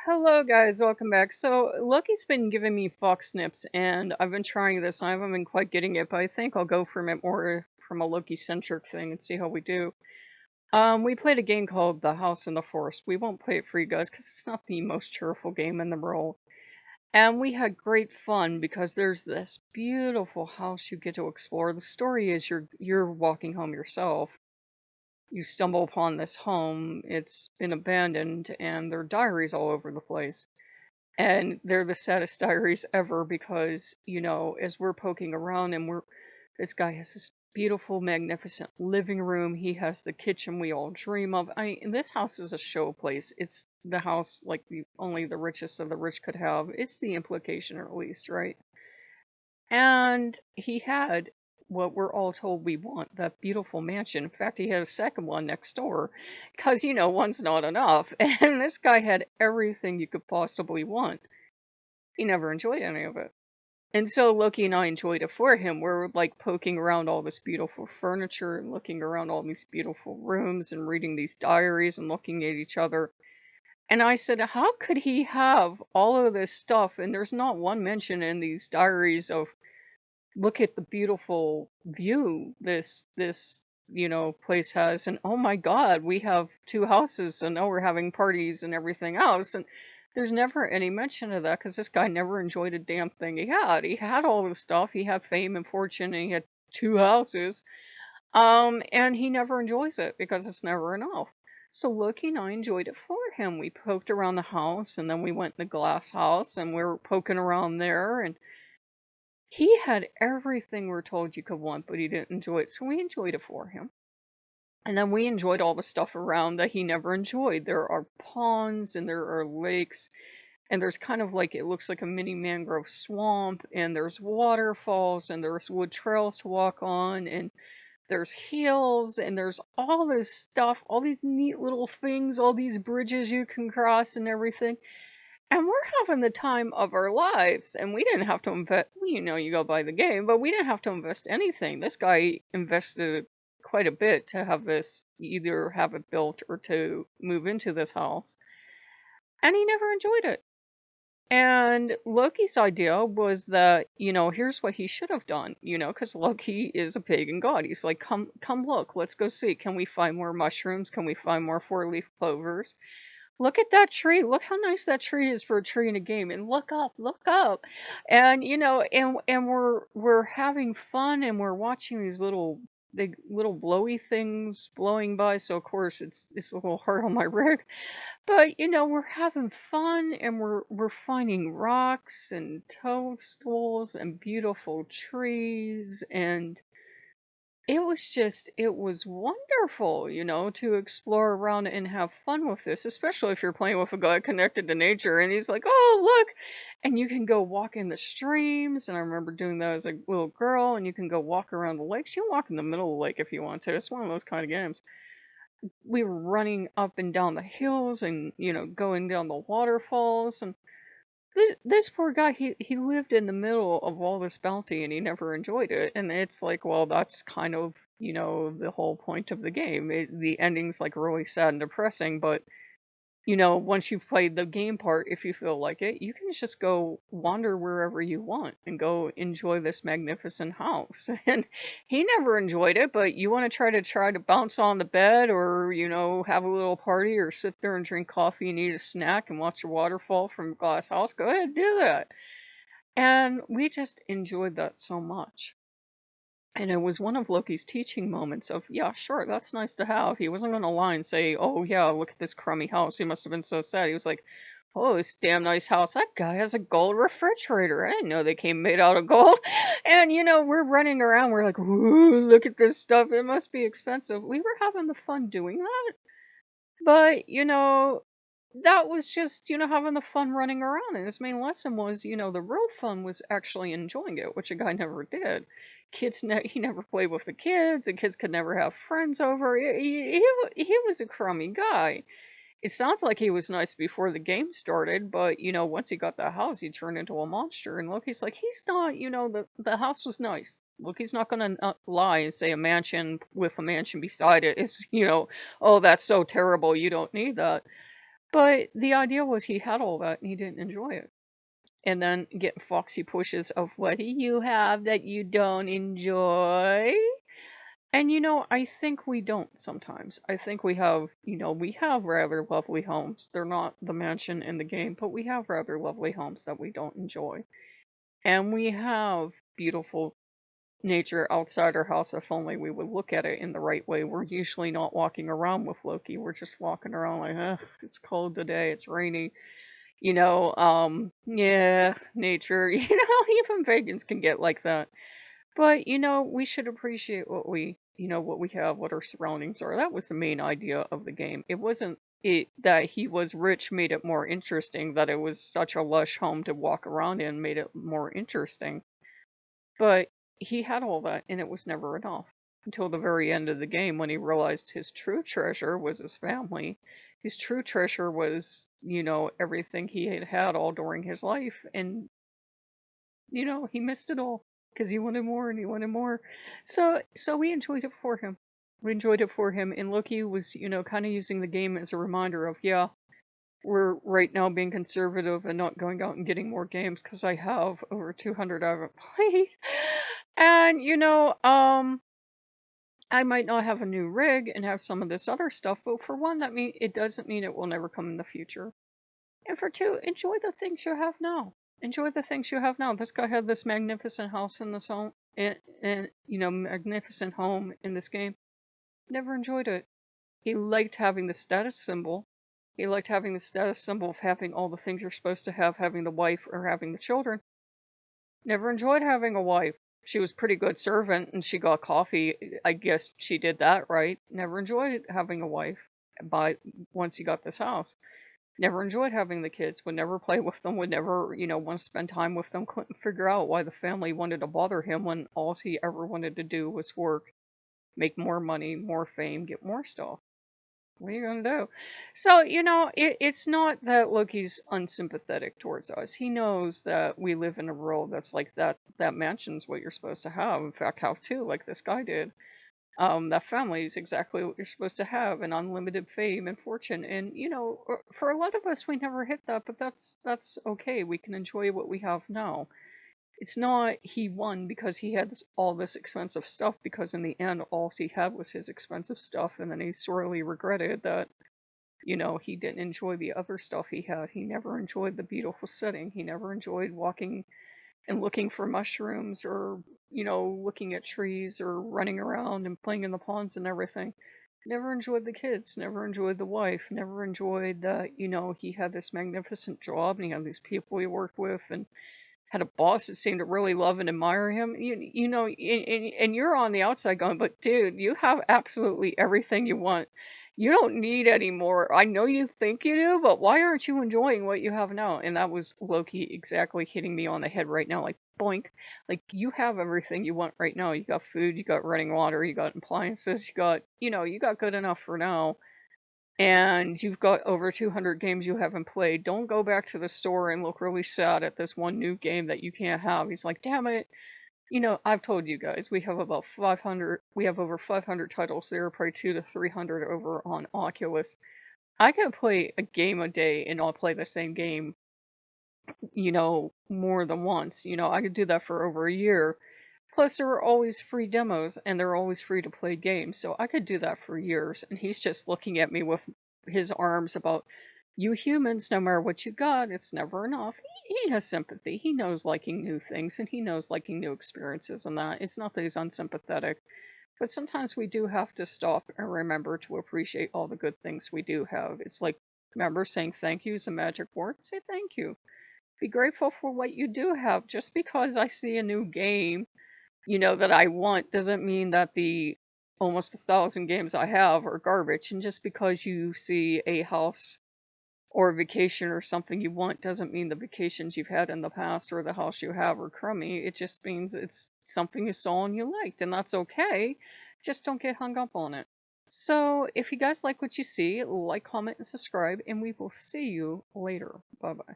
Hello, guys. Welcome back. So, Loki's been giving me fox snips, and I've been trying this. I haven't been quite getting it, but I think I'll go from it more from a Loki-centric thing and see how we do. We played a game called The House in the Forest. We won't play it for you guys because it's not the most cheerful game in the world. And we had great fun because there's this beautiful house you get to explore. The story is you're walking home yourself. You stumble upon this home. It's been abandoned, and there are diaries all over the place. And they're the saddest diaries ever because, as we're poking around and this guy has this beautiful, magnificent living room. He has the kitchen we all dream of. This house is a show place. It's the house like only the richest of the rich could have. It's the implication, or at least, right? And he had what we're all told we want, that beautiful mansion. In fact, he had a second one next door because, one's not enough. And this guy had everything you could possibly want. He never enjoyed any of it. And so Loki and I enjoyed it for him. We're like poking around all this beautiful furniture and looking around all these beautiful rooms and reading these diaries and looking at each other. And I said, how could he have all of this stuff? And there's not one mention in these diaries of look at the beautiful view this place has, and oh my god, we have two houses, so now we're having parties and everything else. And there's never any mention of that because this guy never enjoyed a damn thing he had all the stuff. He had fame and fortune, and he had two houses, and he never enjoys it because it's never enough. So Loki and I enjoyed it for him. We poked around the house, and then we went in the glass house, and we were poking around there, and he had everything we're told you could want, but he didn't enjoy it, so we enjoyed it for him. And then we enjoyed all the stuff around that he never enjoyed. There are ponds and there are lakes, and there's kind of like it looks like a mini mangrove swamp, and there's waterfalls, and there's wood trails to walk on, and there's hills, and there's all this stuff, all these neat little things, all these bridges you can cross and everything. And we're having the time of our lives, and we didn't have to invest. You go buy the game, but we didn't have to invest anything. This guy invested quite a bit to have this, either have it built or to move into this house, and he never enjoyed it. And Loki's idea was that, here's what he should have done, because Loki is a pagan god. He's like, come look, let's go see. Can we find more mushrooms? Can we find more four-leaf clovers? Look at that tree. Look how nice that tree is for a tree in a game. And look up, look up. And and we're having fun, and we're watching these little blowy things blowing by. So of course it's a little hard on my rig. But we're having fun, and we're finding rocks and toadstools and beautiful trees, and it was wonderful, to explore around and have fun with this, especially if you're playing with a guy connected to nature and he's like, oh, look. And you can go walk in the streams. And I remember doing that as a little girl, and you can go walk around the lakes. You can walk in the middle of the lake if you want to. It's one of those kind of games. We were running up and down the hills and, going down the waterfalls. And this poor guy, he lived in the middle of all this bounty and he never enjoyed it. And it's like, well, that's kind of, the whole point of the game. The ending's like really sad and depressing, but once you've played the game part, if you feel like it, you can just go wander wherever you want and go enjoy this magnificent house. And he never enjoyed it, but you want to try to bounce on the bed, or have a little party, or sit there and drink coffee and eat a snack and watch a waterfall from a glass house. Go ahead, do that. And we just enjoyed that so much. And it was one of Loki's teaching moments of, yeah, sure, that's nice to have. He wasn't going to lie and say, oh, yeah, look at this crummy house. He must have been so sad. He was like, oh, this damn nice house. That guy has a gold refrigerator. I didn't know they came made out of gold. And, we're running around. We're like, ooh, look at this stuff. It must be expensive. We were having the fun doing that. But, that was just, having the fun running around. And his main lesson was, the real fun was actually enjoying it, which a guy never did. He never played with the kids. The kids could never have friends over. He was a crummy guy. It sounds like he was nice before the game started, but once he got the house, he turned into a monster. And Loki's like, he's not. The house was nice. Loki's not gonna lie and say a mansion with a mansion beside it is, oh, that's so terrible. You don't need that. But the idea was he had all that and he didn't enjoy it. And then get foxy pushes of what do you have that you don't enjoy? And I think we don't sometimes. I think we have rather lovely homes. They're not the mansion in the game, but we have rather lovely homes that we don't enjoy. And we have beautiful nature outside our house if only we would look at it in the right way. We're usually not walking around with Loki. We're just walking around like, it's cold today, it's rainy. Yeah, nature. Even pagans can get like that. But we should appreciate what we have, what our surroundings are. That was the main idea of the game. It wasn't it that he was rich made it more interesting, that it was such a lush home to walk around in made it more interesting. But he had all that and it was never enough until the very end of the game when he realized his true treasure was his family. His true treasure was, everything he had had all during his life and he missed it all because he wanted more and he wanted more. So we enjoyed it for him. We enjoyed it for him, and Loki was, kind of using the game as a reminder of, yeah, we're right now being conservative and not going out and getting more games because I have over 200 I haven't played. And I might not have a new rig and have some of this other stuff, but for one, it doesn't mean it will never come in the future. And for two, enjoy the things you have now. Enjoy the things you have now. This guy had this magnificent house in this home, and magnificent home in this game. Never enjoyed it. He liked having the status symbol. He liked having the status symbol of having all the things you're supposed to have, having the wife or having the children. Never enjoyed having a wife. She was pretty good servant and she got coffee. I guess she did that right. Never enjoyed having a wife. But once he got this house. Never enjoyed having the kids, would never play with them, would never, want to spend time with them, couldn't figure out why the family wanted to bother him when all he ever wanted to do was work, make more money, more fame, get more stuff. What are you gonna do? So, it's not that Loki's unsympathetic towards us. He knows that we live in a world that's like that. That mansion's what you're supposed to have. In fact, have two, like this guy did. That family is exactly what you're supposed to have, an unlimited fame and fortune. And for a lot of us, we never hit that, but that's okay. We can enjoy what we have now. It's not he won because he had all this expensive stuff, because in the end, all he had was his expensive stuff, and then he sorely regretted that, he didn't enjoy the other stuff he had. He never enjoyed the beautiful setting. He never enjoyed walking and looking for mushrooms or, looking at trees or running around and playing in the ponds and everything. Never enjoyed the kids, never enjoyed the wife, never enjoyed that, he had this magnificent job and he had these people he worked with and had a boss that seemed to really love and admire him. And you're on the outside going, but dude, you have absolutely everything you want. You don't need any more. I know you think you do, but why aren't you enjoying what you have now? And that was Loki exactly hitting me on the head right now, like boink. Like you have everything you want right now. You got food, you got running water, you got appliances, you got good enough for now, and you've got over 200 games you haven't played. Don't go back to the store and look really sad at this one new game that you can't have. He's like, damn it. I've told you guys, we have over 500 titles. There are probably 200 to 300 over on Oculus. I could play a game a day and I'll play the same game, more than once. I could do that for over a year. Plus, there are always free demos and they're always free to play games. So I could do that for years. And he's just looking at me with his arms about, you humans, no matter what you got, it's never enough. He has sympathy. He knows liking new things and he knows liking new experiences and that. It's not that he's unsympathetic. But sometimes we do have to stop and remember to appreciate all the good things we do have. It's like, remember, saying thank you is a magic word. Say thank you. Be grateful for what you do have. Just because I see a new game, that I want doesn't mean that the almost 1,000 games I have are garbage. And just because you see a house or a vacation or something you want doesn't mean the vacations you've had in the past or the house you have are crummy. It just means it's something you saw and you liked, and that's okay. Just don't get hung up on it. So if you guys like what you see, like, comment, and subscribe, and we will see you later. Bye bye.